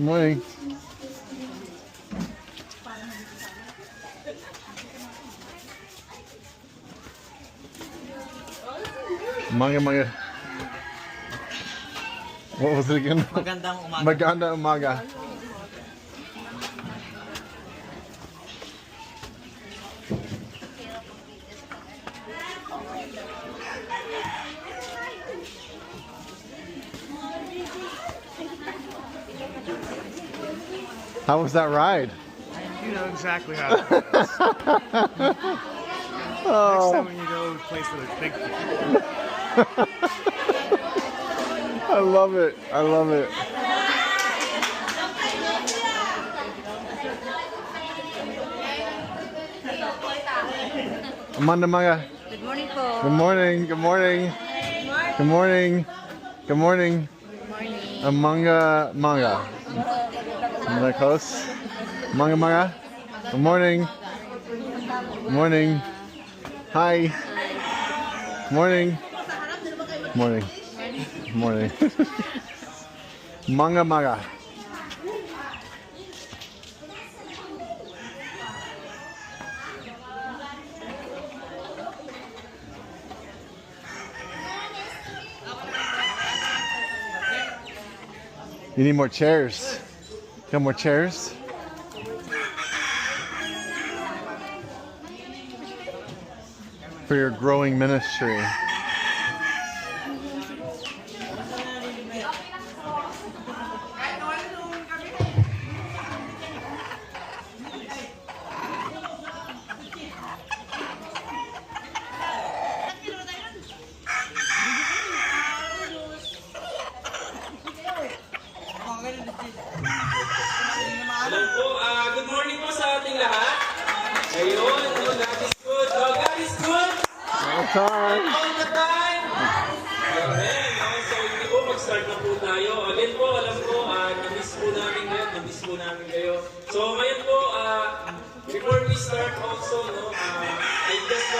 Morning. Umaga. What was it again? Magandang umaga. Magandang umaga. How was that ride? You know exactly how it is. Next time when you go to a place with a big I love it. I love it. Amanda Maga. Good morning po. Good morning. Good morning. Good morning. Good morning. Morning. Amanga Manga. Am I close? Manga Manga. Good morning. Good morning. Hi. Good morning. Good morning. Good morning. Manga Manga. You need more chairs. Got more chairs? For your growing ministry. Hello po, good morning po sa ating lahat. Ayun, God is good. Oh, God is good. All time. All the time. Amen. So, hindi po, mag-start na po tayo. Again po, alam ko, na-miss po namin kayo. So, ngayon po, before we start also, no, I just